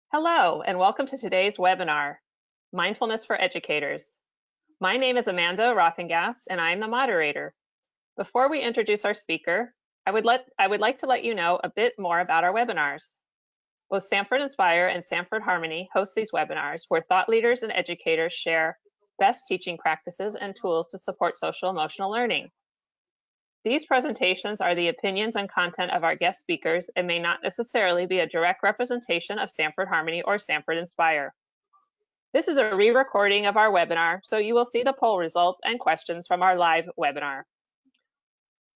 Hello, and welcome to today's webinar, Mindfulness for Educators. My name is Amanda Rothengast, and I am the moderator. Before we introduce our speaker, I would like to let you know a bit more about our webinars. Both Sanford Inspire and Sanford Harmony host these webinars where thought leaders and educators share best teaching practices and tools to support social emotional learning. These presentations are the opinions and content of our guest speakers and may not necessarily be a direct representation of Sanford Harmony or Sanford Inspire. This is a re-recording of our webinar, so you will see the poll results and questions from our live webinar.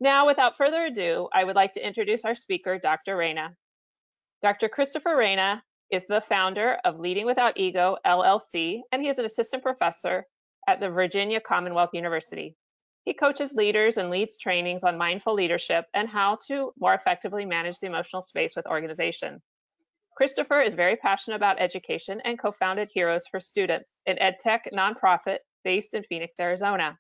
Now, without further ado, I would like to introduce our speaker, Dr. Reina. Dr. Christopher Reina is the founder of Leading Without Ego, LLC, and he is an assistant professor at the Virginia Commonwealth University. He coaches leaders and leads trainings on mindful leadership and how to more effectively manage the emotional space with organization. Christopher is very passionate about education and co-founded Heroes for Students, an EdTech nonprofit based in Phoenix, Arizona.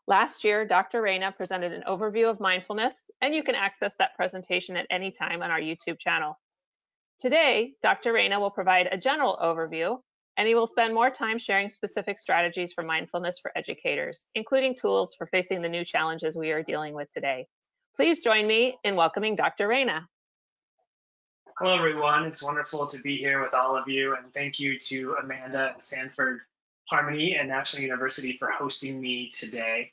Last year, Dr. Reina presented an overview of mindfulness, and you can access that presentation at any time on our YouTube channel. Today, Dr. Reina will provide a general overview, and he will spend more time sharing specific strategies for mindfulness for educators, including tools for facing the new challenges we are dealing with today. Please join me in welcoming Dr. Reina. Hello, everyone. It's wonderful to be here with all of you, and thank you to Amanda and Sanford Harmony and National University for hosting me today.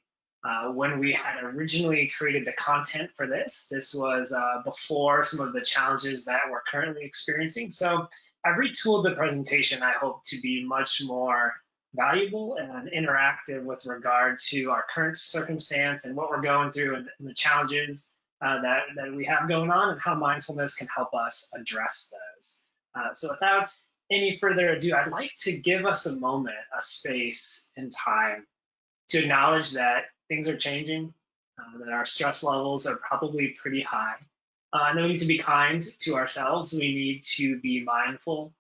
When we had originally created the content for this was before some of the challenges that we're currently experiencing. So I've retooled the presentation, I hope, to be much more valuable and interactive with regard to our current circumstance and what we're going through and the challenges that we have going on and how mindfulness can help us address those. So without any further ado, I'd like to give us a moment, a space and time to acknowledge that things are changing, that our stress levels are probably pretty high. And we need to be kind to ourselves. We need to be mindful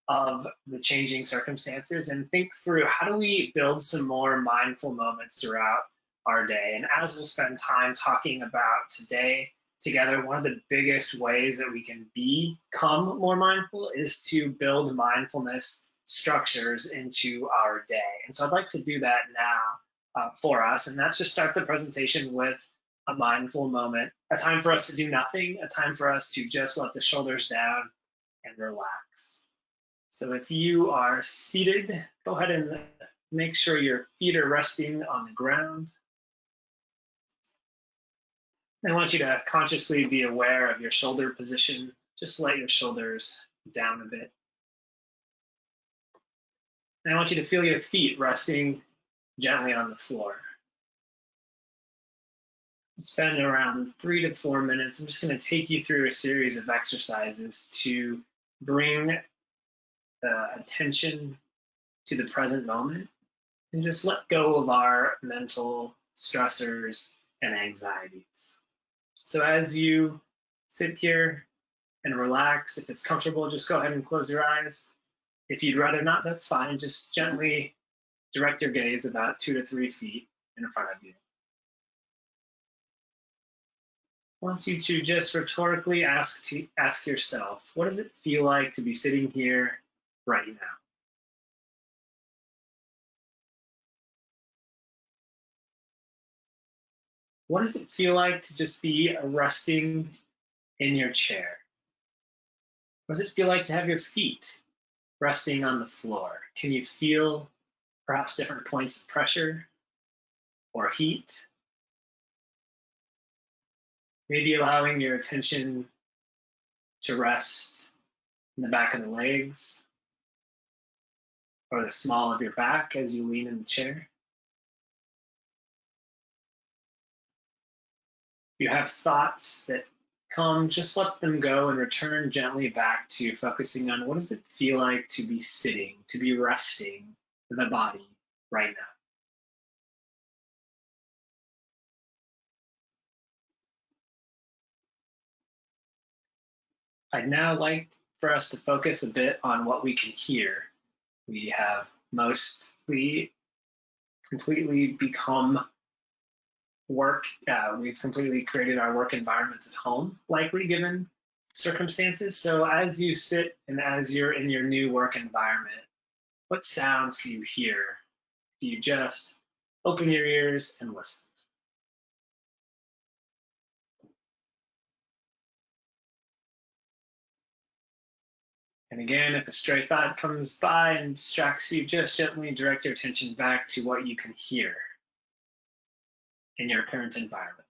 of the changing circumstances and think through how do we build some more mindful moments throughout our day. And as we'll spend time talking about today together, one of the biggest ways that we can become more mindful is to build mindfulness structures into our day. And so I'd like to do that now for us. And that's just start the presentation with a mindful moment, a time for us to do nothing, a time for us to just let the shoulders down and relax. So if you are seated, go ahead and make sure your feet are resting on the ground. I want you to consciously be aware of your shoulder position. Just let your shoulders down a bit. And I want you to feel your feet resting gently on the floor. Spend around 3 to 4 minutes. I'm just going to take you through a series of exercises to bring attention to the present moment and just let go of our mental stressors and anxieties. So as you sit here and relax, if it's comfortable, just go ahead and close your eyes. If you'd rather not, that's fine. Just gently direct your gaze about 2 to 3 feet in front of you. I want you to just rhetorically ask yourself, what does it feel like to be sitting here right now? What does it feel like to just be resting in your chair? What does it feel like to have your feet resting on the floor? Can you feel perhaps different points of pressure or heat? Maybe allowing your attention to rest in the back of the legs or the small of your back as you lean in the chair. If you have thoughts that come, just let them go and return gently back to focusing on what does it feel like to be sitting, to be resting in the body right now. I'd now like for us to focus a bit on what we can hear. We have mostly completely become work. We've completely created our work environments at home, likely given circumstances. So as you sit and as you're in your new work environment, what sounds can you hear? Do you just open your ears and listen? And again, if a stray thought comes by and distracts you, just gently direct your attention back to what you can hear in your current environment.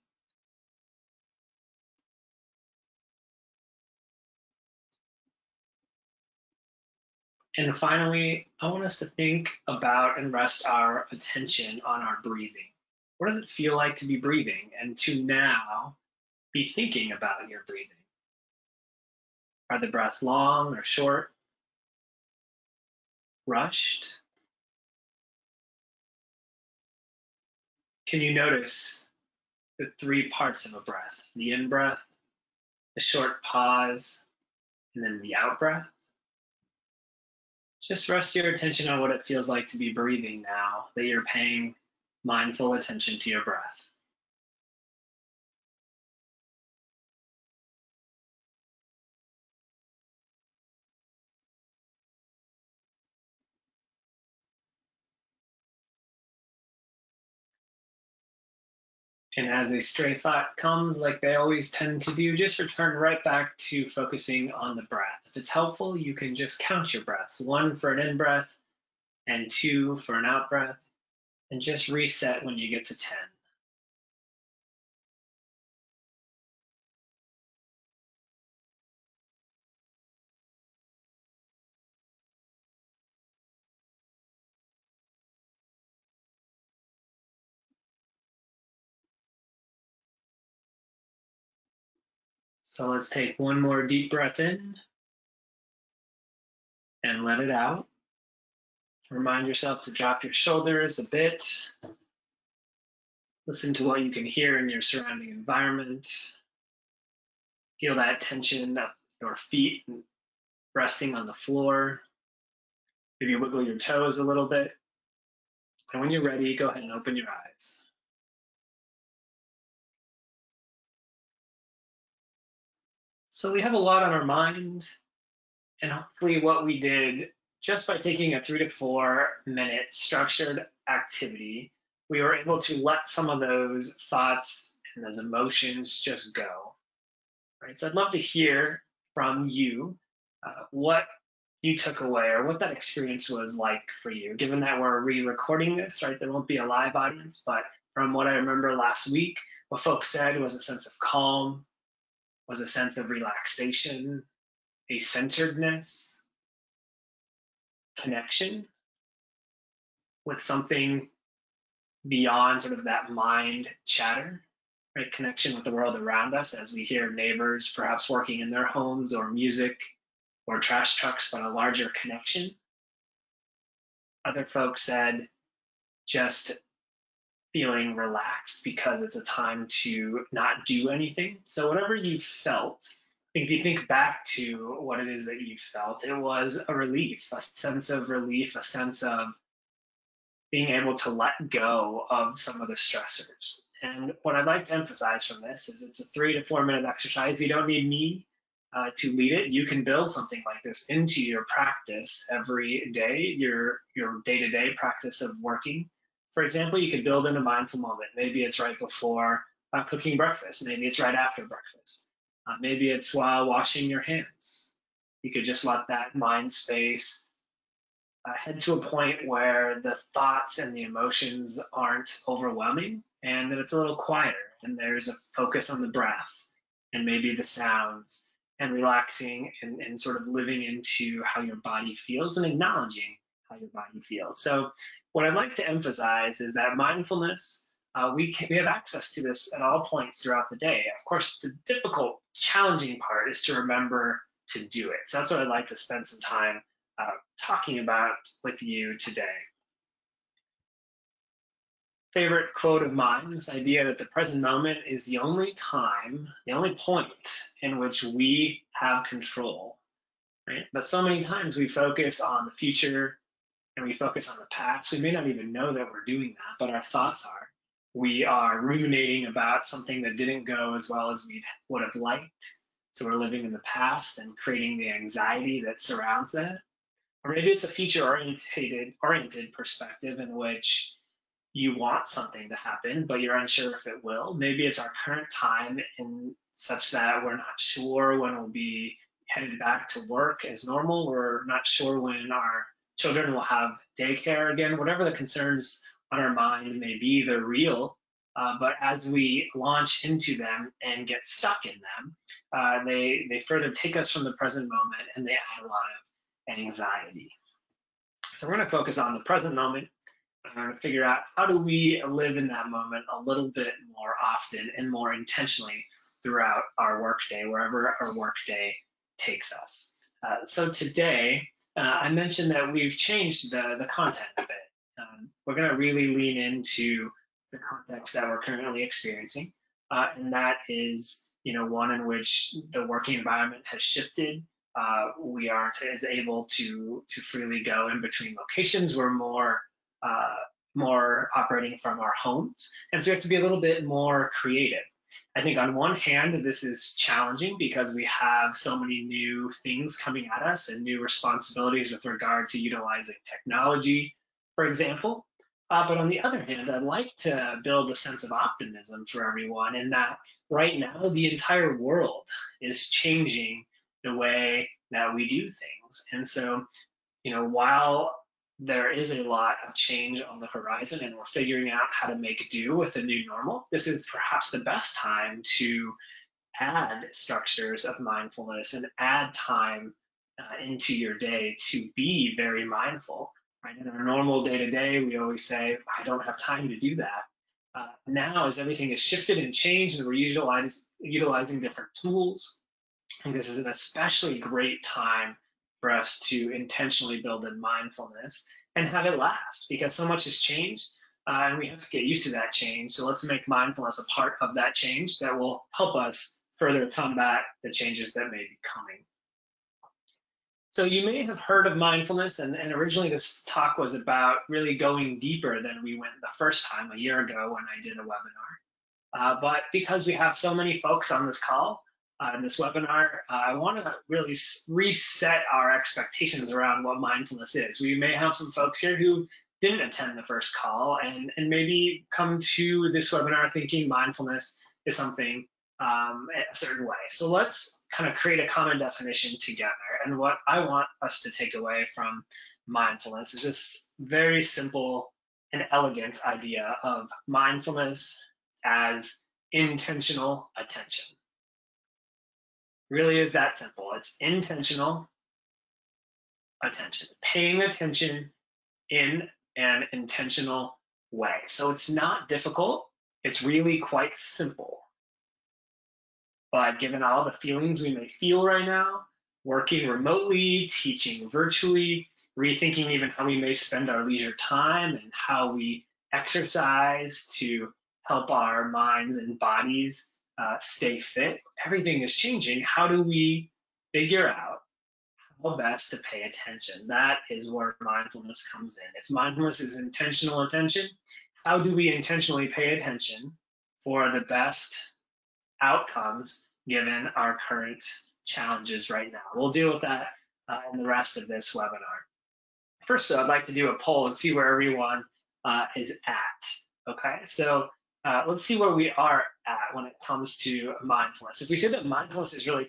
And finally, I want us to think about and rest our attention on our breathing. What does it feel like to be breathing and to now be thinking about your breathing? Are the breaths long or short? Rushed? Can you notice the three parts of a breath? The in breath, the short pause, and then the out breath? Just rest your attention on what it feels like to be breathing now that you're paying mindful attention to your breath. And as a stray thought comes, like they always tend to do, just return right back to focusing on the breath. If it's helpful, you can just count your breaths, 1 for an in breath and 2 for an out breath, and just reset when you get to 10. So let's take one more deep breath in and let it out. Remind yourself to drop your shoulders a bit. Listen to what you can hear in your surrounding environment. Feel that tension of your feet resting on the floor. Maybe wiggle your toes a little bit. And when you're ready, go ahead and open your eyes. So we have a lot on our mind, and hopefully what we did just by taking a 3 to 4 minute structured activity, we were able to let some of those thoughts and those emotions just go. Right? So I'd love to hear from you what you took away or what that experience was like for you, given that we're re-recording this, right? There won't be a live audience, but from what I remember last week, what folks said was a sense of calm, was a sense of relaxation, a centeredness, connection with something beyond sort of that mind chatter, right? Connection with the world around us as we hear neighbors perhaps working in their homes or music or trash trucks, but a larger connection. Other folks said just feeling relaxed because it's a time to not do anything. So whatever you felt, if you think back to what it is that you felt, it was a relief, a sense of relief, a sense of being able to let go of some of the stressors. And what I'd like to emphasize from this is it's a 3 to 4 minute exercise. You don't need me to lead it. You can build something like this into your practice every day, your day-to-day practice of working. For example, you could build in a mindful moment. Maybe it's right before cooking breakfast. Maybe it's right after breakfast. Maybe it's while washing your hands. You could just let that mind space head to a point where the thoughts and the emotions aren't overwhelming and that it's a little quieter and there's a focus on the breath and maybe the sounds and relaxing and sort of living into how your body feels and acknowledging how your body feels. So what I'd like to emphasize is that mindfulness, we have access to this at all points throughout the day. Of course, the difficult, challenging part is to remember to do it. So that's what I'd like to spend some time talking about with you today. Favorite quote of mine, this idea that the present moment is the only time, the only point in which we have control, right? But so many times we focus on the future and we focus on the past. We may not even know that we're doing that, but our thoughts are. We are ruminating about something that didn't go as well as we would have liked. So we're living in the past and creating the anxiety that surrounds that. Or maybe it's a future-oriented perspective in which you want something to happen, but you're unsure if it will. Maybe it's our current time in such that we're not sure when we'll be headed back to work as normal. We're not sure when our children will have daycare again. Whatever the concerns on our mind may be, they're real. But as we launch into them and get stuck in them, they further take us from the present moment and they add a lot of anxiety. So we're going to focus on the present moment and figure out how do we live in that moment a little bit more often and more intentionally throughout our workday, wherever our workday takes us. So today, I mentioned that we've changed the content a bit. We're going to really lean into the context that we're currently experiencing, and that is, one in which the working environment has shifted. We aren't as able to freely go in between locations. We're more operating from our homes, and so we have to be a little bit more creative. I think on one hand, this is challenging because we have so many new things coming at us and new responsibilities with regard to utilizing technology, for example. But on the other hand, I'd like to build a sense of optimism for everyone in that right now, the entire world is changing the way that we do things. And so, while there is a lot of change on the horizon and we're figuring out how to make do with the new normal, this is perhaps the best time to add structures of mindfulness and add time into your day to be very mindful. Right? In our normal day-to-day, we always say, I don't have time to do that. Now, as everything has shifted and changed and we're utilizing different tools, I think this is an especially great time for us to intentionally build in mindfulness and have it last, because so much has changed and we have to get used to that change. So let's make mindfulness a part of that change that will help us further combat the changes that may be coming. So you may have heard of mindfulness, and originally this talk was about really going deeper than we went the first time a year ago when I did a webinar. But because we have so many folks on this call, in this webinar, I want to really reset our expectations around what mindfulness is. We may have some folks here who didn't attend the first call and maybe come to this webinar thinking mindfulness is something a certain way. So let's kind of create a common definition together. And what I want us to take away from mindfulness is this very simple and elegant idea of mindfulness as intentional attention. Really is that simple. It's intentional attention, paying attention in an intentional way. So it's not difficult. It's really quite simple. But given all the feelings we may feel right now, working remotely, teaching virtually, rethinking even how we may spend our leisure time and how we exercise to help our minds and bodies stay fit, everything is changing. How do we figure out how best to pay attention? That is where mindfulness comes in. If mindfulness is intentional attention, how do we intentionally pay attention for the best outcomes given our current challenges right now? We'll deal with that in the rest of this webinar. First, I'd like to do a poll and see where everyone is at. Okay, so let's see where we are at when it comes to mindfulness. If we say that mindfulness is really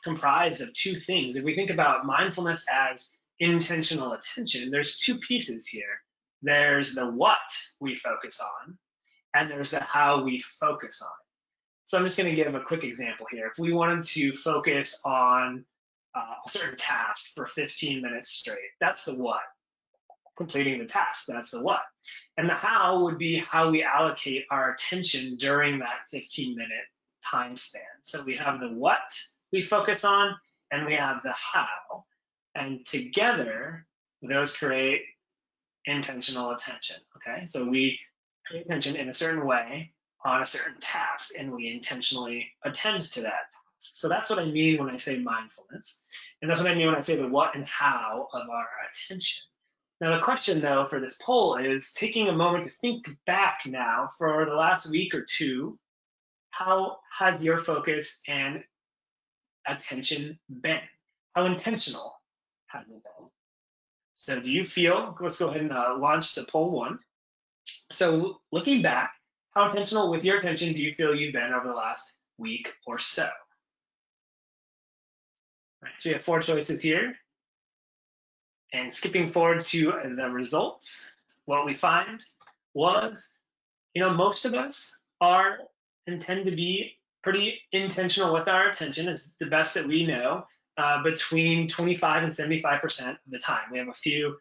comprised of two things, if we think about mindfulness as intentional attention, there's two pieces here. There's the what we focus on, and there's the how we focus on it. So I'm just going to give a quick example here. If we wanted to focus on a certain task for 15 minutes straight, that's the what. Completing the task, that's the what. And the how would be how we allocate our attention during that 15-minute time span. So we have the what we focus on, and we have the how. And together, those create intentional attention, okay? So we pay attention in a certain way on a certain task, and we intentionally attend to that task. So that's what I mean when I say mindfulness. And that's what I mean when I say the what and how of our attention. Now, the question, though, for this poll is taking a moment to think back now for the last week or two, how has your focus and attention been? How intentional has it been? So do you feel, let's go ahead and launch the poll one. So looking back, how intentional with your attention do you feel you've been over the last week or so? Right, so we have 4 choices here. And skipping forward to the results, what we find was, most of us are and tend to be pretty intentional with our attention, is the best that we know, between 25 and 75% of the time. We have a few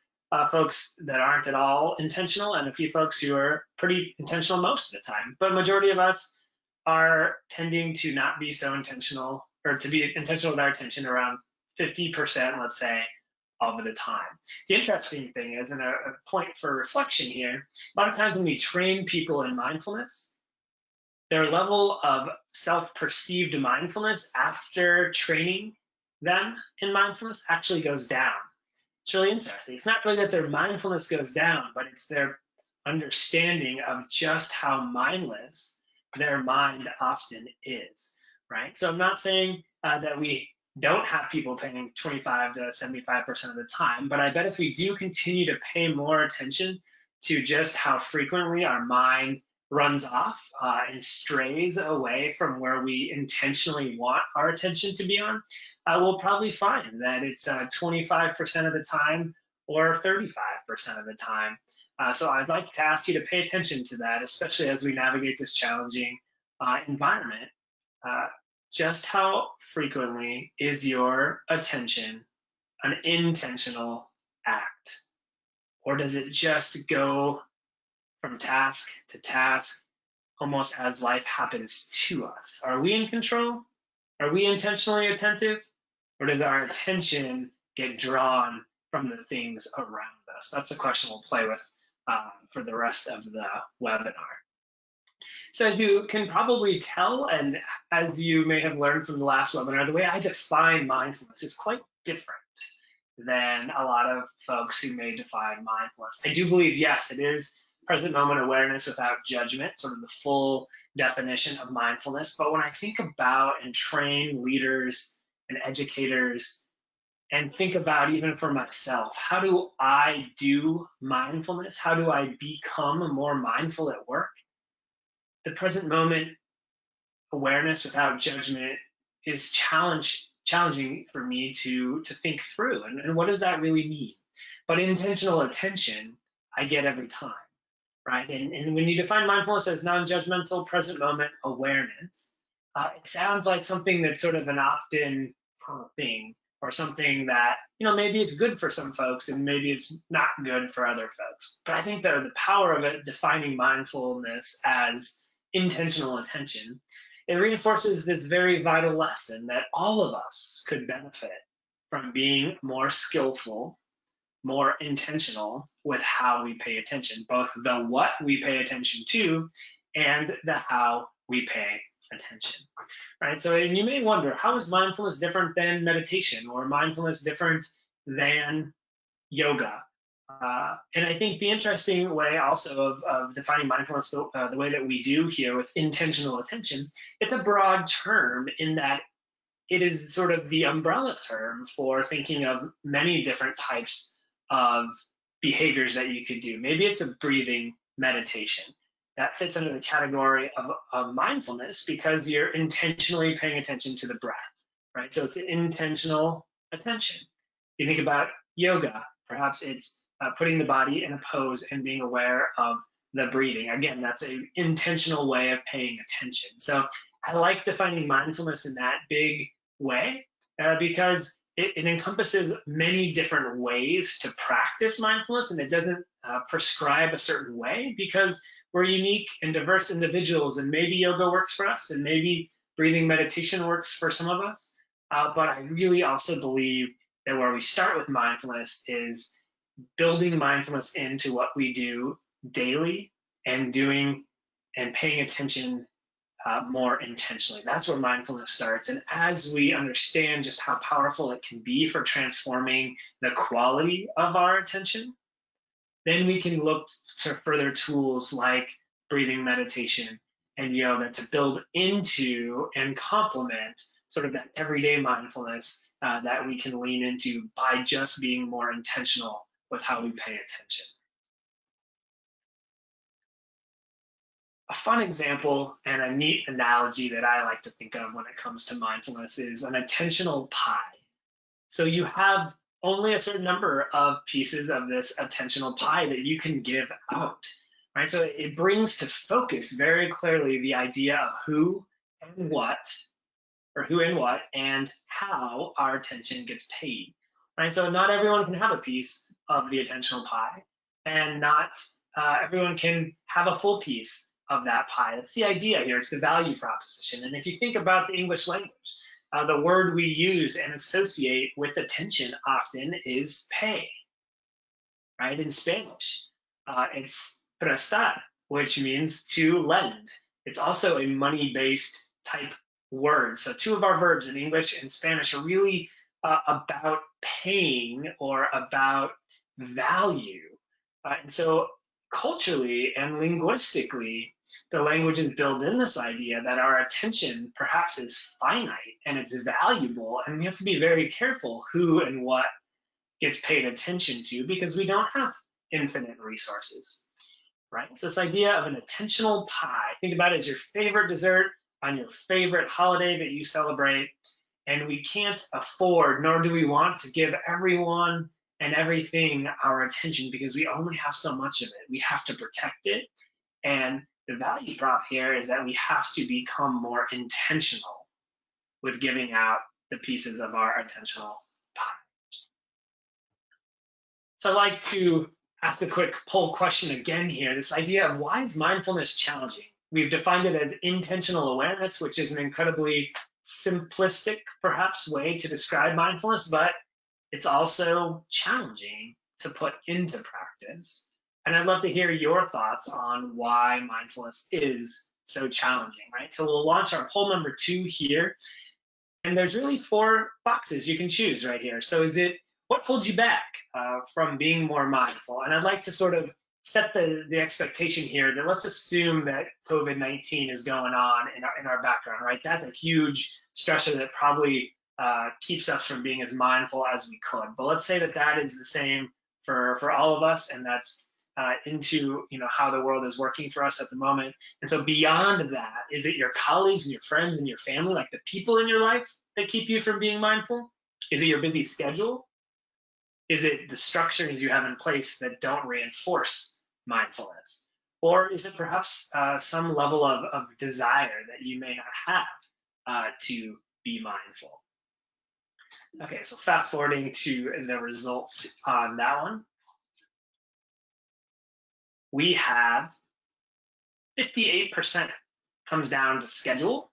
folks that aren't at all intentional and a few folks who are pretty intentional most of the time. But majority of us are tending to not be so intentional, or to be intentional with our attention around 50%, let's say, of the time. The interesting thing is, and a point for reflection here, a lot of times when we train people in mindfulness, their level of self-perceived mindfulness after training them in mindfulness actually goes down. It's really interesting. It's not really that their mindfulness goes down, but it's their understanding of just how mindless their mind often is, right? So I'm not saying that we don't have people paying 25 to 75% of the time, but I bet if we do continue to pay more attention to just how frequently our mind runs off and strays away from where we intentionally want our attention to be on, we'll probably find that it's 25% of the time or 35% of the time. So I'd like to ask you to pay attention to that, especially as we navigate this challenging environment. Just how frequently is your attention an intentional act? Or does it just go from task to task, almost as life happens to us? Are we in control? Are we intentionally attentive? Or does our attention get drawn from the things around us? That's the question we'll play with for the rest of the webinar. So as you can probably tell, and as you may have learned from the last webinar, the way I define mindfulness is quite different than a lot of folks who may define mindfulness. I do believe, yes, it is present moment awareness without judgment, sort of the full definition of mindfulness. But when I think about and train leaders and educators and think about, even for myself, how do I do mindfulness? How do I become more mindful at work? The present moment awareness without judgment is challenging for me to think through. And what does that really mean? But intentional attention, I get every time, right? And when you define mindfulness as non-judgmental present moment awareness, it sounds like something that's sort of an opt-in thing, or something that, maybe it's good for some folks and maybe it's not good for other folks. But I think the power of it, defining mindfulness as intentional attention, it reinforces this very vital lesson that all of us could benefit from being more skillful, more intentional with how we pay attention, both the what we pay attention to and the how we pay attention, right? So, and you may wonder, how is mindfulness different than meditation, or mindfulness different than yoga? And I think the interesting way also of defining mindfulness, the way that we do here with intentional attention, it's a broad term in that it is sort of the umbrella term for thinking of many different types of behaviors that you could do. Maybe it's a breathing meditation. That fits under the category of mindfulness because you're intentionally paying attention to the breath, right? So it's intentional attention. You think about yoga, perhaps it's putting the body in a pose and being aware of the breathing. Again, that's an intentional way of paying attention. So I like defining mindfulness in that big way because it encompasses many different ways to practice mindfulness, and it doesn't prescribe a certain way, because we're unique and diverse individuals, and maybe yoga works for us and maybe breathing meditation works for some of us. But I really also believe that where we start with mindfulness is building mindfulness into what we do daily and doing and paying attention more intentionally. That's where mindfulness starts. And as we understand just how powerful it can be for transforming the quality of our attention, then we can look to further tools like breathing meditation and yoga to build into and complement sort of that everyday mindfulness that we can lean into by just being more intentional with how we pay attention. A fun example and a neat analogy that I like to think of when it comes to mindfulness is an attentional pie. So you have only a certain number of pieces of this attentional pie that you can give out, right? So it brings to focus very clearly the idea of who and what, or who and what, and how our attention gets paid, right? So not everyone can have a piece of the attentional pie, and not everyone can have a full piece of that pie. That's the idea here. It's the value proposition. And if you think about the English language, the word we use and associate with attention often is pay, right? In Spanish, it's prestar, which means to lend. It's also a money-based type word. So two of our verbs in English and Spanish are really about paying or about value. And so culturally and linguistically, the languages build in this idea that our attention perhaps is finite and it's valuable, and we have to be very careful who and what gets paid attention to because we don't have infinite resources, right? So this idea of an attentional pie, think about it as your favorite dessert on your favorite holiday that you celebrate, and we can't afford, nor do we want to give everyone and everything our attention because we only have so much of it. We have to protect it. And the value prop here is that we have to become more intentional with giving out the pieces of our attentional pie. So I'd like to ask a quick poll question again here. This idea of why is mindfulness challenging? We've defined it as intentional awareness, which is an incredibly simplistic, perhaps, way to describe mindfulness, but it's also challenging to put into practice. And I'd love to hear your thoughts on why mindfulness is so challenging, right? So we'll launch our poll number 2 here. And there's really 4 boxes you can choose right here. So is it, what holds you back from being more mindful? And I'd like to sort of set the expectation here that let's assume that COVID-19 is going on in our background, right? That's a huge stressor that probably keeps us from being as mindful as we could. But let's say that that is the same for all of us, and that's into how the world is working for us at the moment. And so beyond that, is it your colleagues and your friends and your family, like the people in your life that keep you from being mindful? Is it your busy schedule? Is it the structures you have in place that don't reinforce mindfulness? Or is it perhaps some level of desire that you may not have to be mindful? Okay, so fast forwarding to the results on that one. We have 58% comes down to schedule.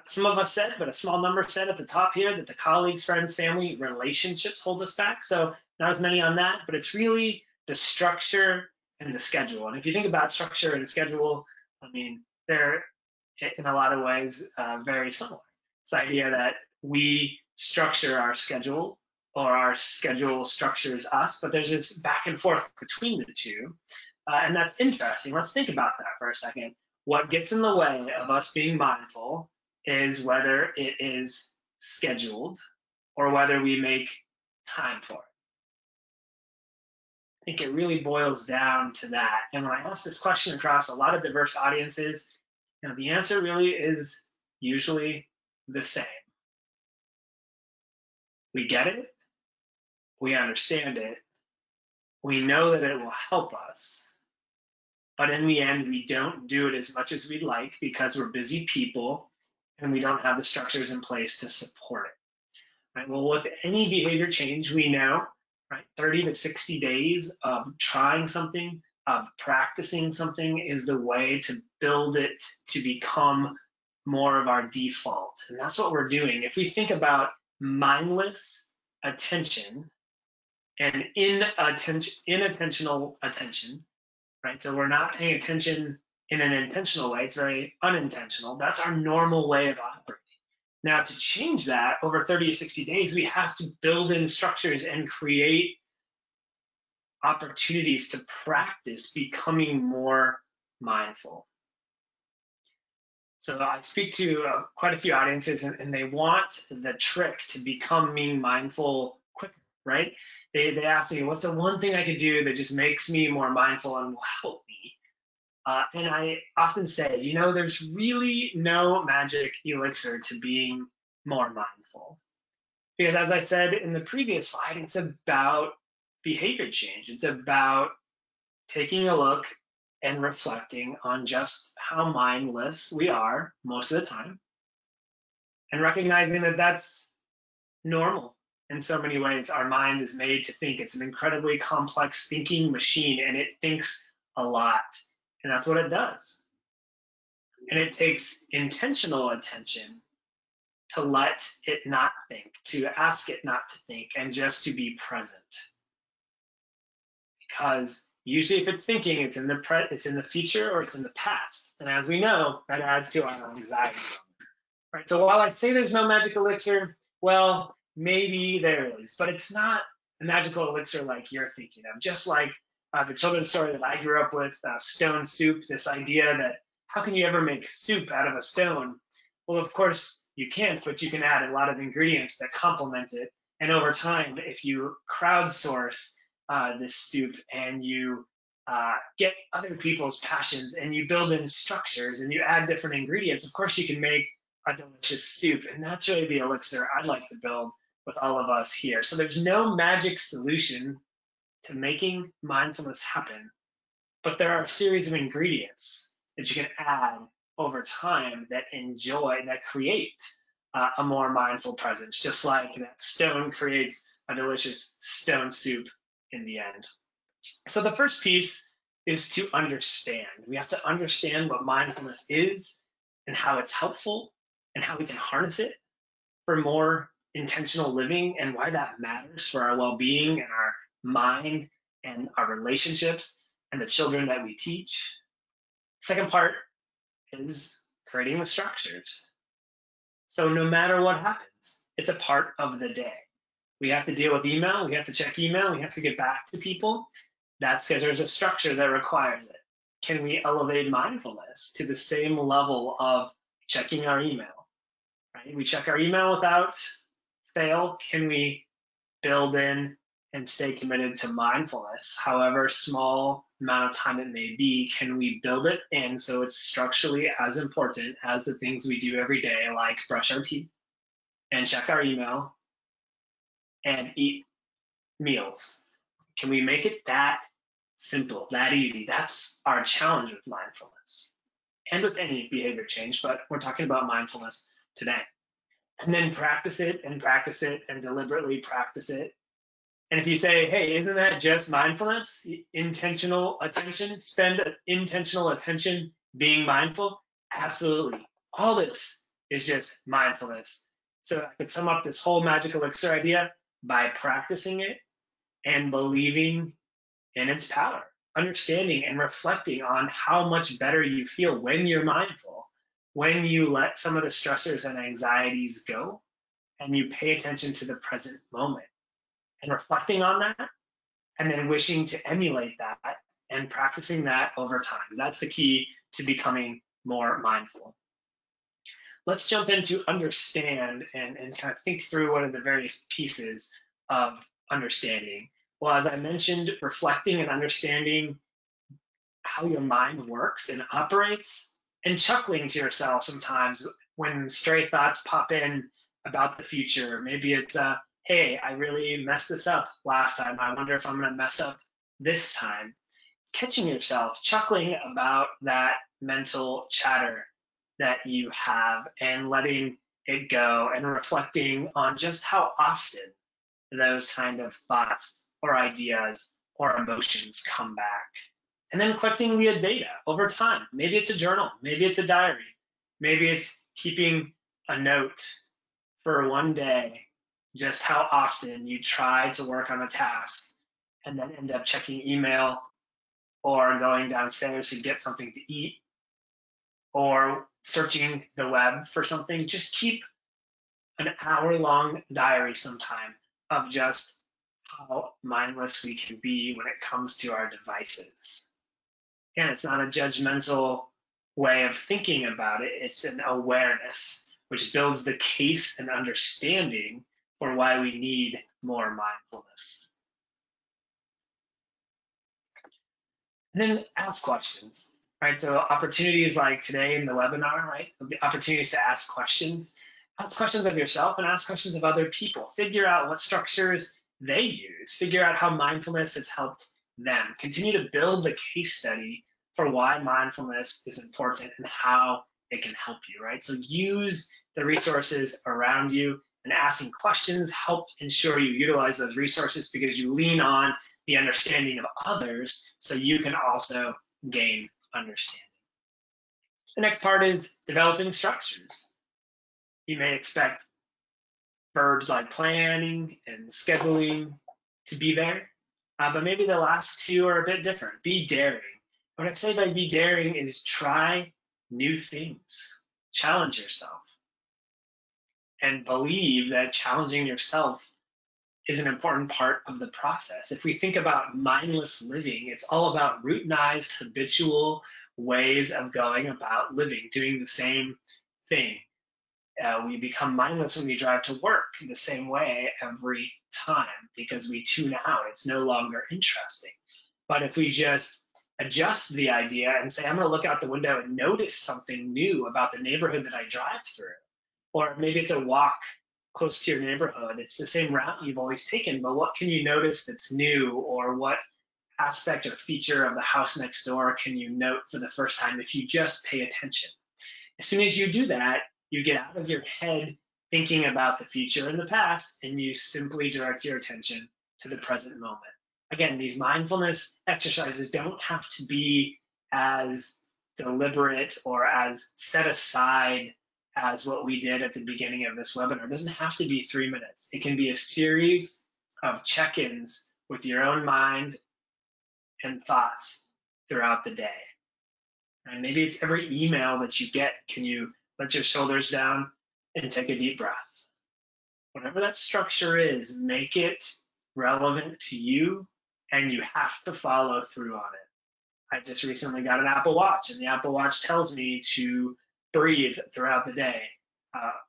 Some of us said, but a small number said at the top here that the colleagues, friends, family, relationships hold us back. So not as many on that, but it's really the structure and the schedule. And if you think about structure and schedule, I mean, they're in a lot of ways very similar. It's the idea that we structure our schedule, or our schedule structures us, but there's this back and forth between the two. And that's interesting. Let's think about that for a second. What gets in the way of us being mindful is whether it is scheduled or whether we make time for it. I think it really boils down to that. And when I ask this question across a lot of diverse audiences, the answer really is usually the same. We get it, we understand it, we know that it will help us, but in the end, we don't do it as much as we'd like because we're busy people and we don't have the structures in place to support it. Right? Well, with any behavior change, we know, right, 30 to 60 days of trying something, of practicing something is the way to build it to become more of our default. And that's what we're doing. If we think about mindless attention and inattentional attention, right? So we're not paying attention in an intentional way. It's very unintentional. That's our normal way of operating. Now, to change that over 30 to 60 days, we have to build in structures and create opportunities to practice becoming more mindful. So I speak to quite a few audiences, and they want the trick to becoming mindful quicker, right? They ask me, what's the one thing I could do that just makes me more mindful and will help me? And I often say, there's really no magic elixir to being more mindful. Because as I said in the previous slide, it's about behavior change. It's about taking a look and reflecting on just how mindless we are most of the time, and recognizing that that's normal in so many ways. Our mind is made to think. It's an incredibly complex thinking machine, and it thinks a lot. And that's what it does. And it takes intentional attention to let it not think, to ask it not to think, and just to be present. Because usually if it's thinking, it's in the future or it's in the past. And as we know, that adds to our anxiety. Right? So while I say there's no magic elixir, well, maybe there is, but it's not a magical elixir like you're thinking of. Just like the children's story that I grew up with, stone soup, this idea that how can you ever make soup out of a stone? Well, of course you can't, but you can add a lot of ingredients that complement it. And over time, if you crowdsource this soup and you get other people's passions and you build in structures and you add different ingredients, of course you can make a delicious soup. And that's really the elixir I'd like to build with all of us here. So there's no magic solution to making mindfulness happen, but there are a series of ingredients that you can add over time that create a more mindful presence, just like that stone creates a delicious stone soup in the end. So the first piece is to understand. We have to understand what mindfulness is and how it's helpful and how we can harness it for more intentional living and why that matters for our well-being and our mind and our relationships and the children that we teach. Second part is creating the structures. So no matter what happens, it's a part of the day. We have to deal with email, we have to check email, we have to get back to people. That's because there's a structure that requires it. Can we elevate mindfulness to the same level of checking our email? Right? We check our email without fail. Can we build in and stay committed to mindfulness, however small amount of time it may be? Can we build it in so it's structurally as important as the things we do every day, like brush our teeth and check our email and eat meals? Can we make it that simple, that easy? That's our challenge with mindfulness and with any behavior change, but we're talking about mindfulness today. And then practice it and deliberately practice it. And if you say, hey, isn't that just mindfulness? Intentional attention, spend intentional attention being mindful? Absolutely. All this is just mindfulness. So I could sum up this whole magic elixir idea by practicing it and believing in its power, understanding and reflecting on how much better you feel when you're mindful, when you let some of the stressors and anxieties go and you pay attention to the present moment, and reflecting on that and then wishing to emulate that and practicing that over time. That's the key to becoming more mindful. Let's jump into understand and kind of think through what are the various pieces of understanding. Well, as I mentioned, reflecting and understanding how your mind works and operates, and chuckling to yourself sometimes when stray thoughts pop in about the future. Maybe it's, hey, I really messed this up last time. I wonder if I'm going to mess up this time. Catching yourself, chuckling about that mental chatter that you have and letting it go and reflecting on just how often those kind of thoughts or ideas or emotions come back. And then collecting the data over time. Maybe it's a journal, maybe it's a diary, maybe it's keeping a note for one day, just how often you try to work on a task and then end up checking email or going downstairs to get something to eat or searching the web for something. Just keep an hour-long diary sometime of just how mindless we can be when it comes to our devices. Again, it's not a judgmental way of thinking about it. It's an awareness, which builds the case and understanding for why we need more mindfulness. And then ask questions, right? So opportunities like today in the webinar, right? Opportunities to ask questions. Ask questions of yourself and ask questions of other people. Figure out what structures they use. Figure out how mindfulness has helped them. Continue to build the case study for why mindfulness is important and how it can help you, right? So use the resources around you, and asking questions help ensure you utilize those resources because you lean on the understanding of others so you can also gain understanding. The next part is developing structures. You may expect verbs like planning and scheduling to be there, but maybe the last two are a bit different. Be daring. What I say by be daring is try new things, challenge yourself, and believe that challenging yourself is an important part of the process. If we think about mindless living, it's all about routinized, habitual ways of going about living, doing the same thing. We become mindless when we drive to work the same way every time because we tune out. It's no longer interesting. But if we just adjust the idea and say, I'm going to look out the window and notice something new about the neighborhood that I drive through, or maybe it's a walk close to your neighborhood. It's the same route you've always taken, but what can you notice that's new, or what aspect or feature of the house next door can you note for the first time if you just pay attention? As soon as you do that, you get out of your head thinking about the future and the past, and you simply direct your attention to the present moment. Again, these mindfulness exercises don't have to be as deliberate or as set aside as what we did at the beginning of this webinar. It doesn't have to be 3 minutes. It can be a series of check-ins with your own mind and thoughts throughout the day. And maybe it's every email that you get, can you let your shoulders down and take a deep breath? Whatever that structure is, make it relevant to you, and you have to follow through on it. I just recently got an Apple Watch, and the Apple Watch tells me to breathe throughout the day.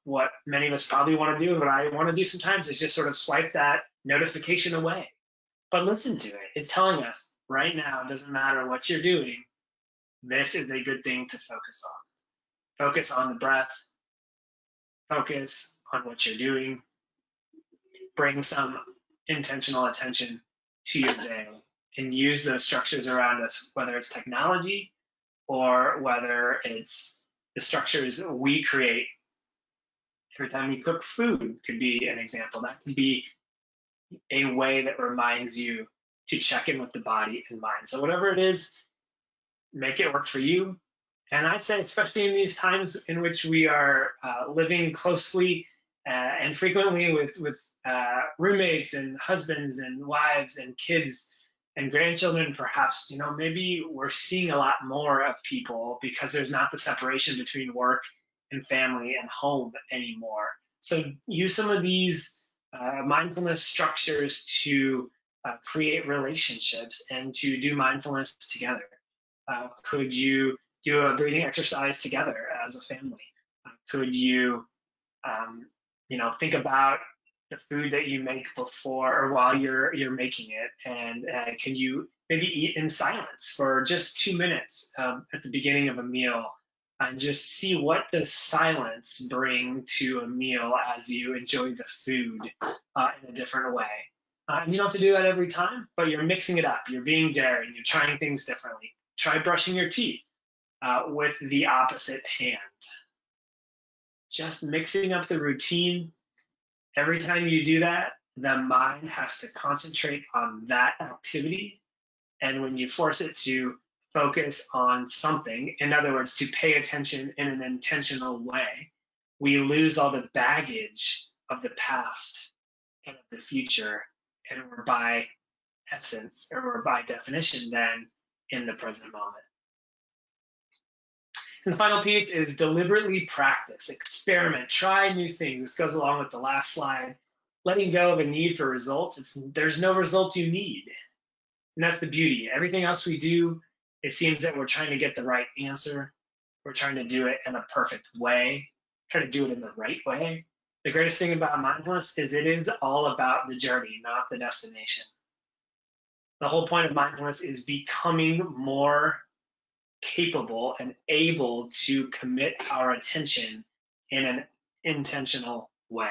What many of us probably want to do, and what I want to do sometimes, is just sort of swipe that notification away. But listen to it. It's telling us right now, it doesn't matter what you're doing, this is a good thing to focus on. Focus on the breath. Focus on what you're doing. Bring some intentional attention to your day and use those structures around us, whether it's technology or whether it's the structures we create. Every time you cook food could be an example. That could be a way that reminds you to check in with the body and mind. So whatever it is, make it work for you. And I'd say, especially in these times in which we are living closely and frequently with roommates and husbands and wives and kids and grandchildren, perhaps, maybe we're seeing a lot more of people because there's not the separation between work and family and home anymore. So use some of these mindfulness structures to create relationships and to do mindfulness together. Could you do a breathing exercise together as a family? Could you, think about the food that you make before or while you're making it, and can you maybe eat in silence for just 2 minutes at the beginning of a meal, and just see what does silence bring to a meal as you enjoy the food in a different way. You don't have to do that every time, but you're mixing it up. You're being daring. You're trying things differently. Try brushing your teeth with the opposite hand. Just mixing up the routine. Every time you do that, the mind has to concentrate on that activity. And when you force it to focus on something, in other words, to pay attention in an intentional way, we lose all the baggage of the past and of the future, and we're by essence, or we're by definition then in the present moment. And the final piece is deliberately practice, experiment, try new things. This goes along with the last slide. Letting go of a need for results. There's no result you need. And that's the beauty. Everything else we do, it seems that we're trying to get the right answer. We're trying to do it in a perfect way, try to do it in the right way. The greatest thing about mindfulness is it is all about the journey, not the destination. The whole point of mindfulness is becoming more capable and able to commit our attention in an intentional way.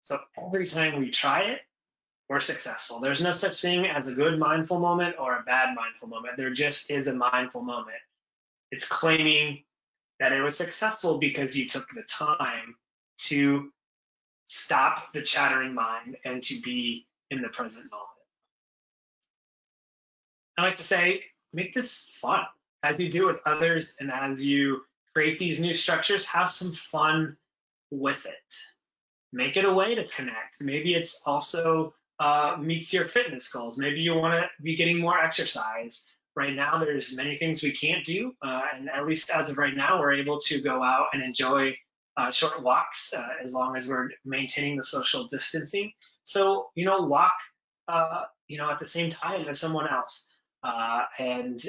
So every time we try it, we're successful. There's no such thing as a good mindful moment or a bad mindful moment. There just is a mindful moment. It's claiming that it was successful because you took the time to stop the chattering mind and to be in the present moment. I like to say, make this fun as you do with others, and as you create these new structures, have some fun with it. Make it a way to connect. Maybe it's also meets your fitness goals. Maybe you want to be getting more exercise. Right now, there's many things we can't do, and at least as of right now, we're able to go out and enjoy short walks as long as we're maintaining the social distancing. So, walk, at the same time as someone else. And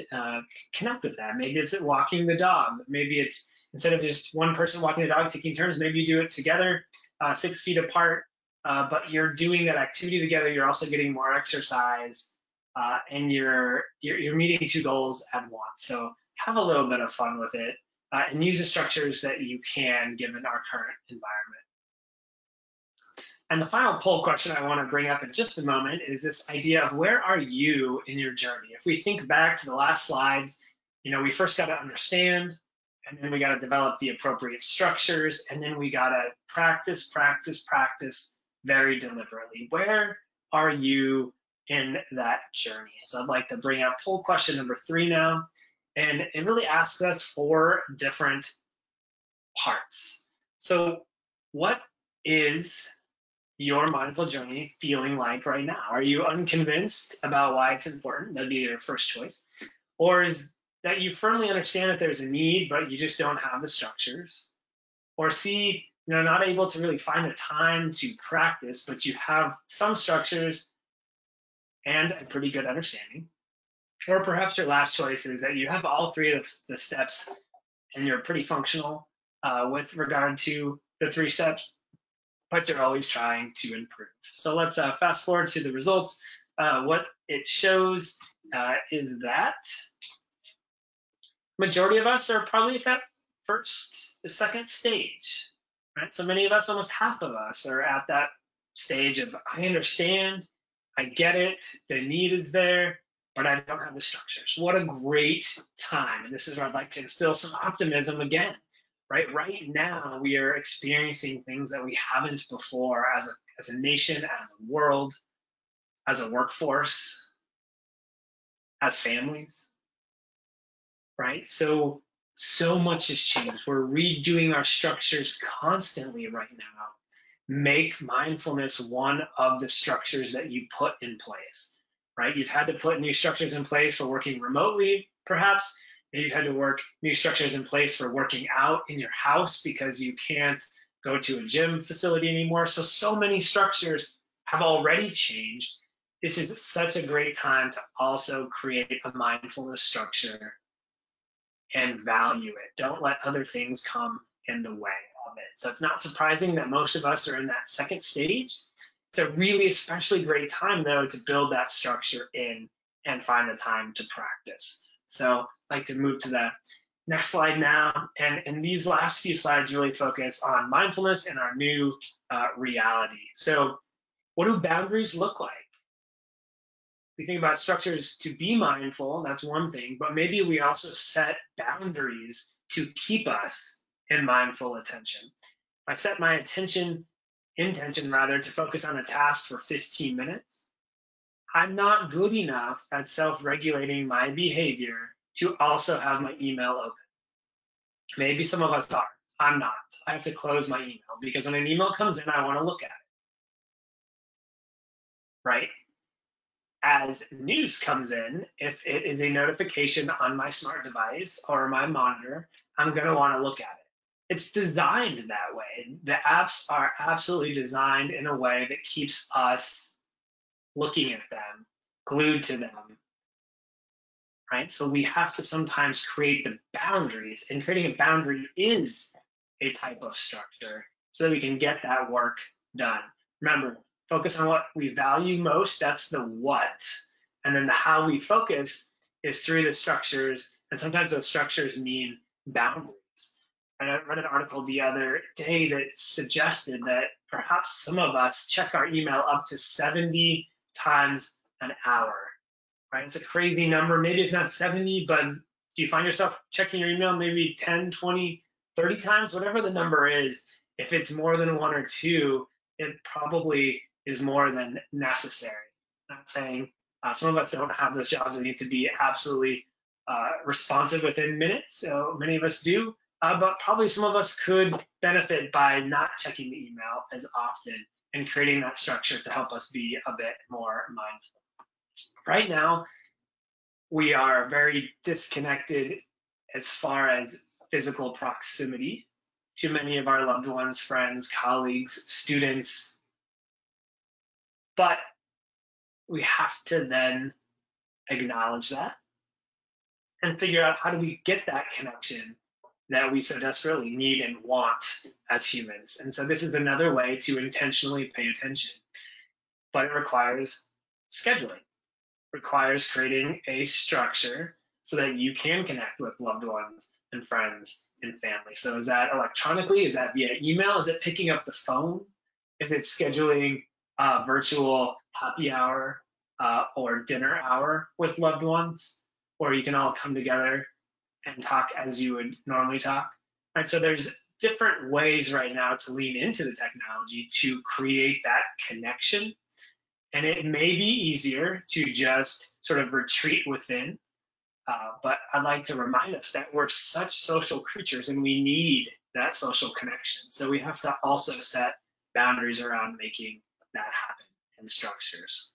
connect with that. Maybe it's walking the dog. Maybe it's instead of just one person walking the dog, taking turns, maybe you do it together, 6 feet apart, but you're doing that activity together. You're also getting more exercise, and you're meeting two goals at once. So have a little bit of fun with it, and use the structures that you can given our current environment. And the final poll question I want to bring up in just a moment is this idea of where are you in your journey? If we think back to the last slides, we first got to understand, and then we got to develop the appropriate structures, and then we got to practice very deliberately. Where are you in that journey? So I'd like to bring up poll question number 3 now, and it really asks us 4 different parts. So what is your mindful journey feeling like right now? Are you unconvinced about why it's important? That'd be your first choice. Or is that you firmly understand that there's a need, but you just don't have the structures? Or C, not able to really find the time to practice, but you have some structures and a pretty good understanding. Or perhaps your last choice is that you have all 3 of the steps and you're pretty functional with regard to the 3 steps, but you're always trying to improve. So let's fast forward to the results. What it shows is that majority of us are probably at that second stage, right? So many of us, almost half of us, are at that stage of I understand, I get it, the need is there, but I don't have the structures. What a great time. And this is where I'd like to instill some optimism again. Right now, we are experiencing things that we haven't before as a nation, as a world, as a workforce, as families, right? So much has changed. We're redoing our structures constantly right now. Make mindfulness one of the structures that you put in place, right? You've had to put new structures in place for working remotely, perhaps. Maybe you've had to work new structures in place for working out in your house because you can't go to a gym facility anymore. So many structures have already changed. This is such a great time to also create a mindfulness structure and value it. Don't let other things come in the way of it. So it's not surprising that most of us are in that second stage. It's a really especially great time, though, to build that structure in and find the time to practice. So I'd like to move to the next slide now. And these last few slides really focus on mindfulness and our new reality. So what do boundaries look like? We think about structures to be mindful, that's one thing, but maybe we also set boundaries to keep us in mindful attention. I set my intention to focus on a task for 15 minutes. I'm not good enough at self-regulating my behavior to also have my email open. Maybe some of us are. I'm not. I have to close my email because when an email comes in, I want to look at it, right? As news comes in, if it is a notification on my smart device or my monitor, I'm going to want to look at it. It's designed that way. The apps are absolutely designed in a way that keeps us looking at them, glued to them, right? So we have to sometimes create the boundaries, and creating a boundary is a type of structure so that we can get that work done. Remember, focus on what we value most, that's the what. And then the how we focus is through the structures, and sometimes those structures mean boundaries. And I read an article the other day that suggested that perhaps some of us check our email up to 70 times an hour, right? It's a crazy number. Maybe it's not 70, but do you find yourself checking your email maybe 10, 20, 30 times, whatever the number is? If it's more than one or two, it probably is more than necessary. Not saying some of us don't have those jobs that need to be absolutely responsive within minutes. So many of us do, but probably some of us could benefit by not checking the email as often and creating that structure to help us be a bit more mindful. Right now, we are very disconnected as far as physical proximity to many of our loved ones, friends, colleagues, students. But we have to then acknowledge that and figure out how do we get that connection that we so desperately need and want as humans. And so this is another way to intentionally pay attention, but it requires scheduling, requires creating a structure so that you can connect with loved ones and friends and family. So is that electronically? Is that via email? Is it picking up the phone? Is it scheduling a virtual happy hour or dinner hour with loved ones, where you can all come together and talk as you would normally talk? Right. So there's different ways right now to lean into the technology to create that connection. And it may be easier to just sort of retreat within. But I'd like to remind us that we're such social creatures and we need that social connection. So we have to also set boundaries around making that happen in structures.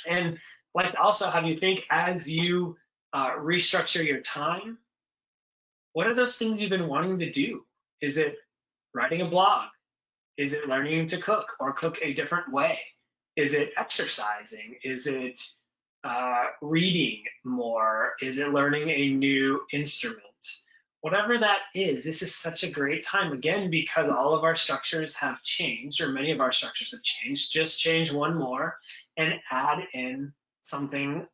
And I'd like to also have you think, as you restructure your time, what are those things you've been wanting to do? Is it writing a blog? Is it learning to cook or cook a different way? Is it exercising? Is it reading more? Is it learning a new instrument? Whatever that is, this is such a great time, again, because all of our structures have changed, or many of our structures have changed. Just change one more and add in something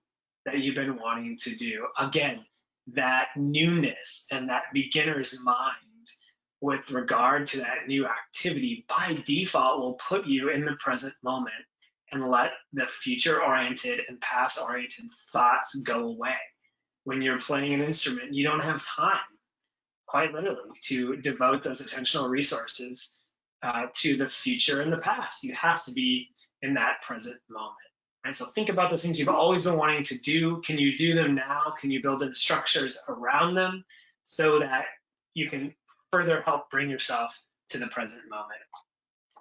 that you've been wanting to do. Again, that newness and that beginner's mind with regard to that new activity by default will put you in the present moment and let the future-oriented and past-oriented thoughts go away. When you're playing an instrument, you don't have time, quite literally, to devote those attentional resources to the future and the past. You have to be in that present moment. And so think about those things you've always been wanting to do. Can you do them now? Can you build in structures around them so that you can further help bring yourself to the present moment?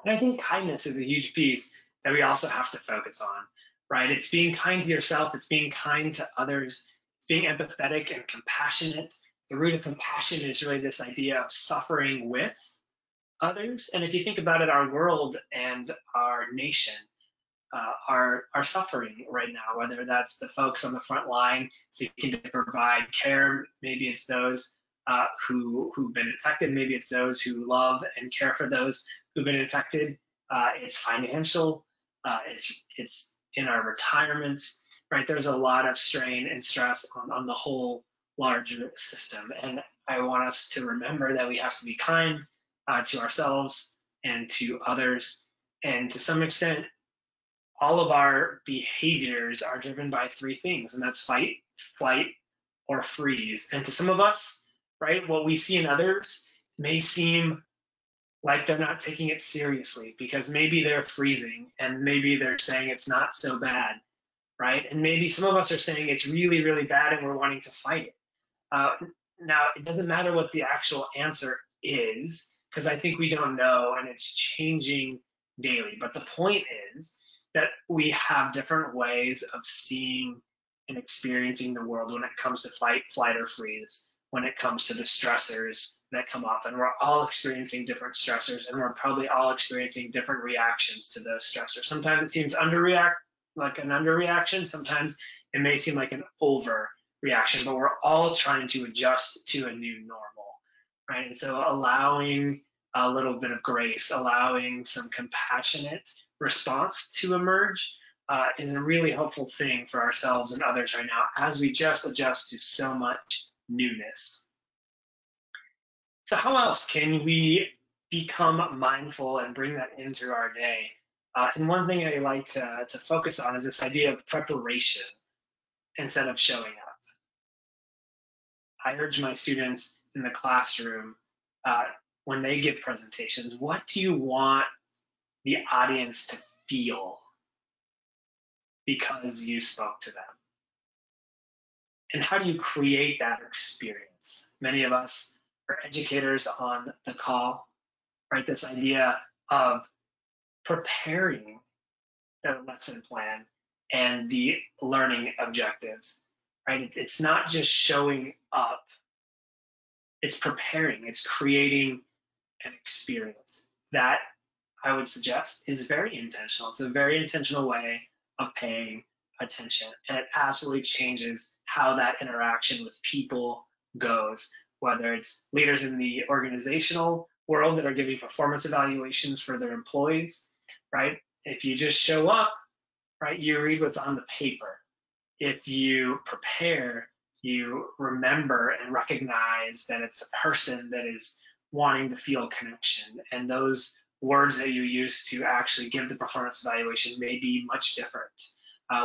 And I think kindness is a huge piece that we also have to focus on, right? It's being kind to yourself. It's being kind to others. It's being empathetic and compassionate. The root of compassion is really this idea of suffering with others. And if you think about it, our world and our nation are suffering right now, whether that's the folks on the front line seeking to provide care, maybe it's those who've been infected, maybe it's those who love and care for those who've been infected. It's financial, it's in our retirements, right? There's a lot of strain and stress on the whole larger system. And I want us to remember that we have to be kind to ourselves and to others. And to some extent, all of our behaviors are driven by three things, and that's fight, flight, or freeze. And to some of us, right, what we see in others may seem like they're not taking it seriously because maybe they're freezing and maybe they're saying it's not so bad, right? And maybe some of us are saying it's really, really bad and we're wanting to fight it. Now, it doesn't matter what the actual answer is because I think we don't know and it's changing daily. But the point is that we have different ways of seeing and experiencing the world when it comes to fight, flight, or freeze, when it comes to the stressors that come up. And we're all experiencing different stressors, and we're probably all experiencing different reactions to those stressors. Sometimes it seems like an underreaction. Sometimes it may seem like an overreaction. reaction, but we're all trying to adjust to a new normal, right? And so allowing a little bit of grace, allowing some compassionate response to emerge is a really helpful thing for ourselves and others right now as we just adjust to so much newness. So how else can we become mindful and bring that into our day? And one thing I like to focus on is this idea of preparation instead of showing up. I urge my students in the classroom, when they give presentations, what do you want the audience to feel because you spoke to them? And how do you create that experience? Many of us are educators on the call, right? This idea of preparing the lesson plan and the learning objectives, right? It's not just showing up, it's preparing, it's creating an experience that I would suggest is very intentional. It's a very intentional way of paying attention, and it absolutely changes how that interaction with people goes, whether it's leaders in the organizational world that are giving performance evaluations for their employees, right? If you just show up, right, you read what's on the paper. If you prepare, you remember and recognize that it's a person that is wanting to feel connection. And those words that you use to actually give the performance evaluation may be much different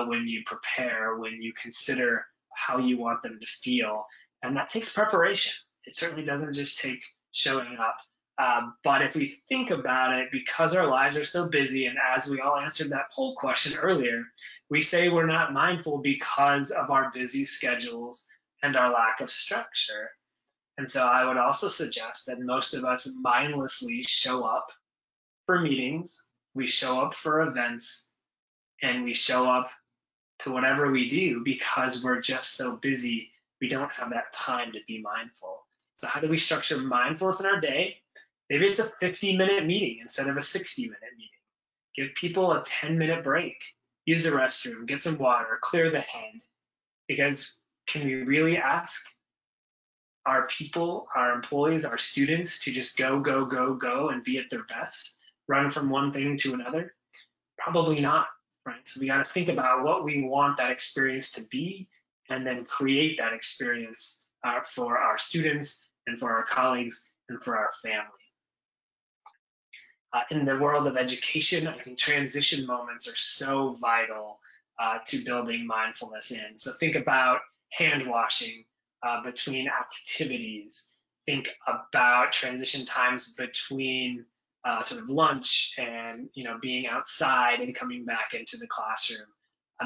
when you prepare, when you consider how you want them to feel. And that takes preparation. It certainly doesn't just take showing up. But if we think about it, because our lives are so busy, and as we all answered that poll question earlier, we say we're not mindful because of our busy schedules and our lack of structure. And so I would also suggest that most of us mindlessly show up for meetings, we show up for events, and we show up to whatever we do because we're just so busy, we don't have that time to be mindful. So how do we structure mindfulness in our day? Maybe it's a 50-minute meeting instead of a 60-minute meeting. Give people a 10-minute break. Use the restroom, get some water, clear the head. Because can we really ask our people, our employees, our students to just go, go, go, go and be at their best? Run from one thing to another? Probably not, right? So we got to think about what we want that experience to be and then create that experience for our students and for our colleagues and for our family. In the world of education, I think transition moments are so vital to building mindfulness in. So think about hand washing between activities. Think about transition times between sort of lunch and being outside and coming back into the classroom.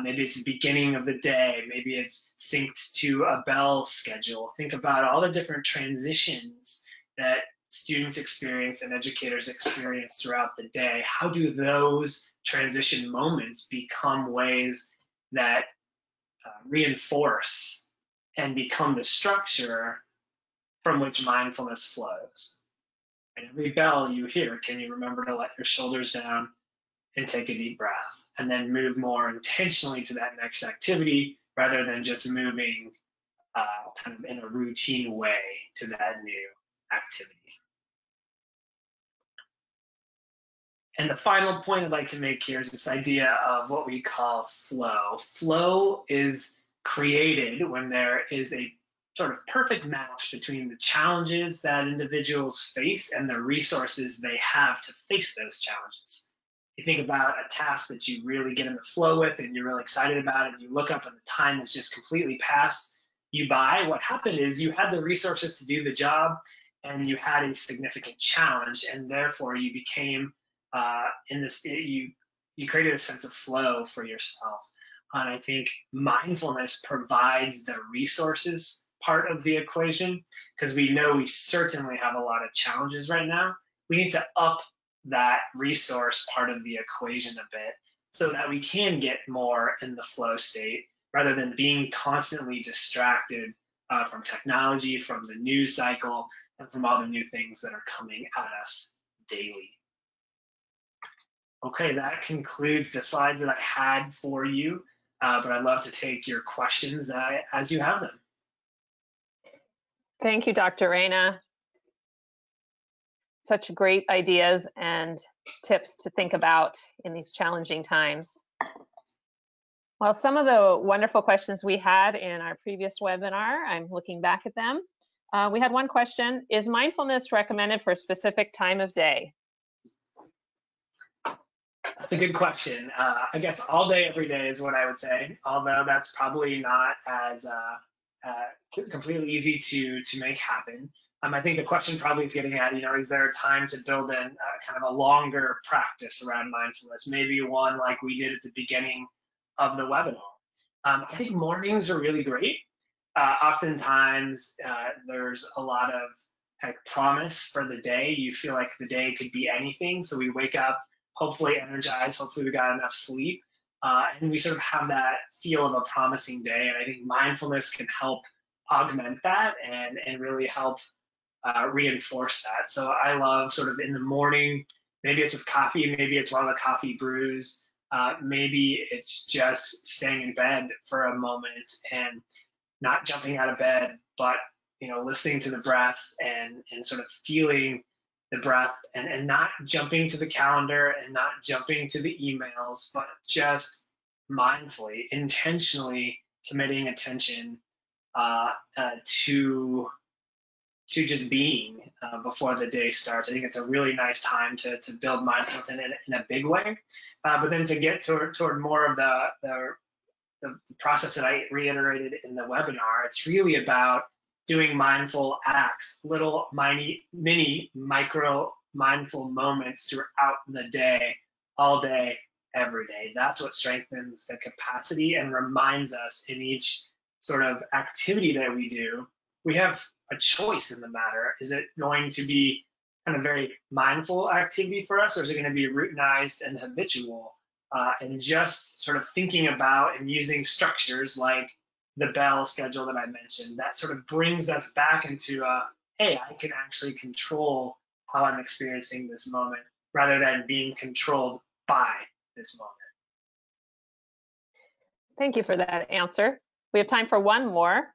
Maybe it's the beginning of the day. Maybe it's synced to a bell schedule. Think about all the different transitions that students experience and educators experience throughout the day. How do those transition moments become ways that reinforce and become the structure from which mindfulness flows? And every bell you hear, can you remember to let your shoulders down and take a deep breath, and then move more intentionally to that next activity rather than just moving kind of in a routine way to that new activity. And the final point I'd like to make here is this idea of what we call flow. Flow is created when there is a sort of perfect match between the challenges that individuals face and the resources they have to face those challenges. You think about a task that you really get in the flow with and you're really excited about it, and you look up and the time has just completely passed you by. What happened is you had the resources to do the job and you had a significant challenge, and therefore you became you created a sense of flow for yourself. And I think mindfulness provides the resources part of the equation, because we know we certainly have a lot of challenges right now. We need to up that resource part of the equation a bit so that we can get more in the flow state rather than being constantly distracted from technology, from the news cycle, and from all the new things that are coming at us daily. Okay, that concludes the slides that I had for you, but I'd love to take your questions as you have them. Thank you, Dr. Reina. Such great ideas and tips to think about in these challenging times. Well, some of the wonderful questions we had in our previous webinar, I'm looking back at them. We had one question: is mindfulness recommended for a specific time of day? That's a good question. I guess all day, every day is what I would say, although that's probably not as completely easy to make happen. I think the question probably is getting at, is there a time to build in kind of a longer practice around mindfulness? Maybe one like we did at the beginning of the webinar. I think mornings are really great. Oftentimes, there's a lot of kind of promise for the day. You feel like the day could be anything. So we wake up hopefully energized, hopefully we got enough sleep, and we sort of have that feel of a promising day. And I think mindfulness can help augment that and really help reinforce that. So I love sort of in the morning, maybe it's with coffee, maybe it's while the coffee brews, maybe it's just staying in bed for a moment and not jumping out of bed, but listening to the breath and sort of feeling the breath and not jumping to the calendar and not jumping to the emails, but just mindfully, intentionally committing attention to just being before the day starts. I think it's a really nice time to build mindfulness in a big way. But then to get toward more of the process that I reiterated in the webinar, it's really about doing mindful acts, little mini micro mindful moments throughout the day, all day, every day. That's what strengthens the capacity and reminds us in each sort of activity that we do, we have a choice in the matter. Is it going to be kind of very mindful activity for us, or is it going to be routinized and habitual? And just sort of thinking about and using structures like the bell schedule that I mentioned, that sort of brings us back into hey, I can actually control how I'm experiencing this moment rather than being controlled by this moment. Thank you for that answer. We have time for one more.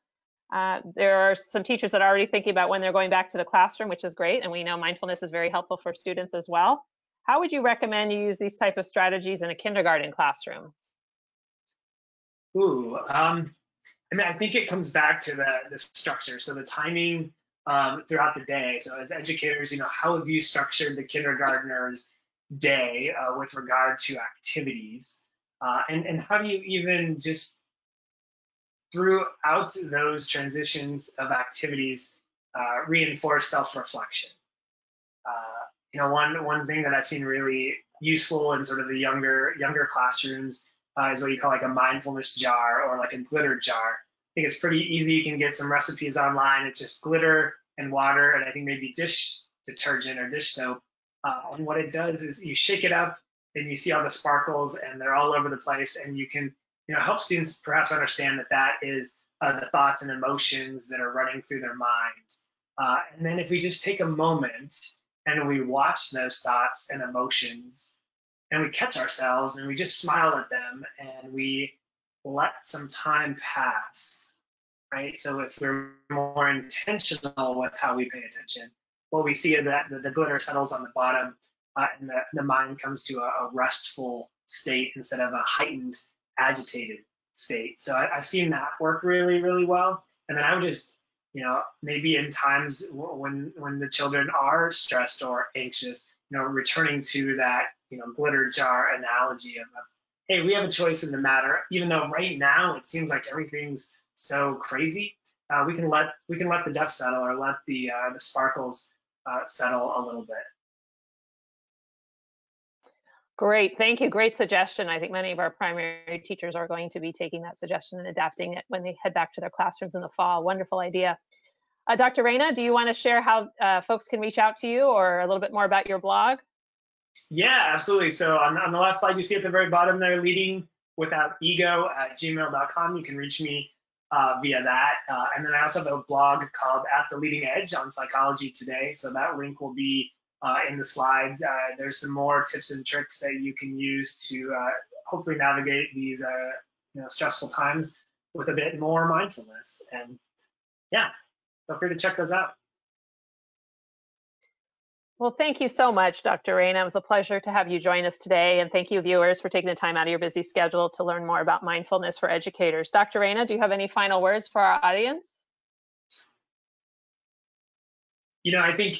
There are some teachers that are already thinking about when they're going back to the classroom, which is great. And we know mindfulness is very helpful for students as well. How would you recommend you use these type of strategies in a kindergarten classroom? I think it comes back to the structure. So the timing throughout the day. So as educators, how have you structured the kindergartner's day with regard to activities? And how do you even just throughout those transitions of activities reinforce self-reflection? One thing that I've seen really useful in sort of the younger classrooms is what you call like a mindfulness jar or like a glitter jar. I think it's pretty easy. You can get some recipes online. It's just glitter and water, and I think maybe dish detergent or dish soap. And what it does is you shake it up, and you see all the sparkles, and they're all over the place. And you can, help students perhaps understand that is the thoughts and emotions that are running through their mind. And then if we just take a moment and we watch those thoughts and emotions, and we catch ourselves and we just smile at them and we let some time pass, right? So if we're more intentional with how we pay attention, what we see is that the glitter settles on the bottom and the mind comes to a restful state instead of a heightened, agitated state. So I've seen that work really, really well. And then I would just, maybe in times when the children are stressed or anxious, returning to that, glitter jar analogy of, hey, we have a choice in the matter, even though right now it seems like everything's so crazy. We can let the dust settle or let the sparkles settle a little bit. Great, thank you. Great suggestion. I think many of our primary teachers are going to be taking that suggestion and adapting it when they head back to their classrooms in the fall. Wonderful idea. Dr. Reina, do you want to share how folks can reach out to you or a little bit more about your blog? Yeah, absolutely. So on the last slide, you see at the very bottom there, leadingwithoutego@gmail.com. You can reach me via that. And then I also have a blog called At the Leading Edge on Psychology Today. So that link will be in the slides. There's some more tips and tricks that you can use to hopefully navigate these stressful times with a bit more mindfulness. And yeah. feel free to check those out. Well, thank you so much, Dr. Reina. It was a pleasure to have you join us today. And thank you, viewers, for taking the time out of your busy schedule to learn more about mindfulness for educators. Dr. Reina, do you have any final words for our audience? I think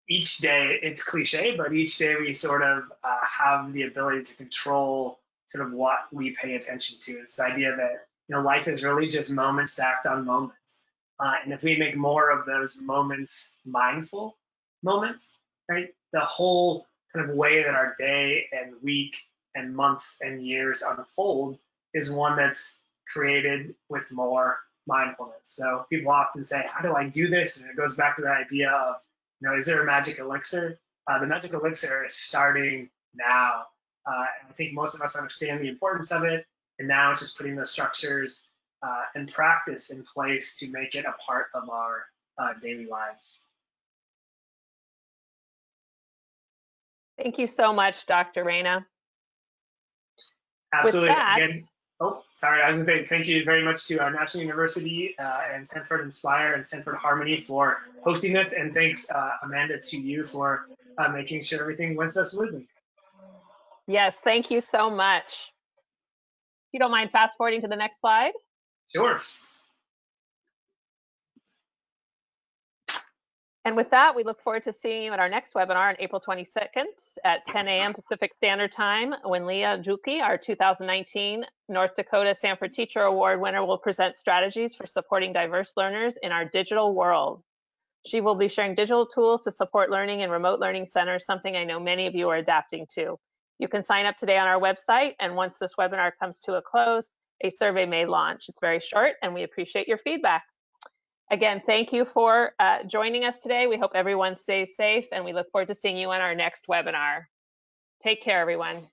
each day, it's cliche, but each day we sort of have the ability to control sort of what we pay attention to. It's the idea that life is really just moments stacked on moments, and if we make more of those moments mindful moments, right, the whole kind of way that our day and week and months and years unfold is one that's created with more mindfulness. So people often say, how do I do this? And it goes back to that idea of, is there a magic elixir? The magic elixir is starting now. And I think most of us understand the importance of it. And now it's just putting those structures and practice in place to make it a part of our daily lives. Thank you so much, Dr. Reina. Absolutely. With that, Again, oh, sorry. I was going to say thank you very much to National University and Stanford Inspire and Stanford Harmony for hosting this. And thanks, Amanda, to you for making sure everything went so smoothly. Yes, thank you so much. If you don't mind fast forwarding to the next slide. Sure. And with that, we look forward to seeing you at our next webinar on April 22nd at 10 a.m. Pacific Standard Time, when Leah Juki, our 2019 North Dakota Sanford Teacher Award winner, will present strategies for supporting diverse learners in our digital world. She will be sharing digital tools to support learning in remote learning centers, something I know many of you are adapting to. You can sign up today on our website, and once this webinar comes to a close, a survey may launch. It's very short, and we appreciate your feedback. Again, thank you for joining us today. We hope everyone stays safe, and we look forward to seeing you on our next webinar. Take care, everyone.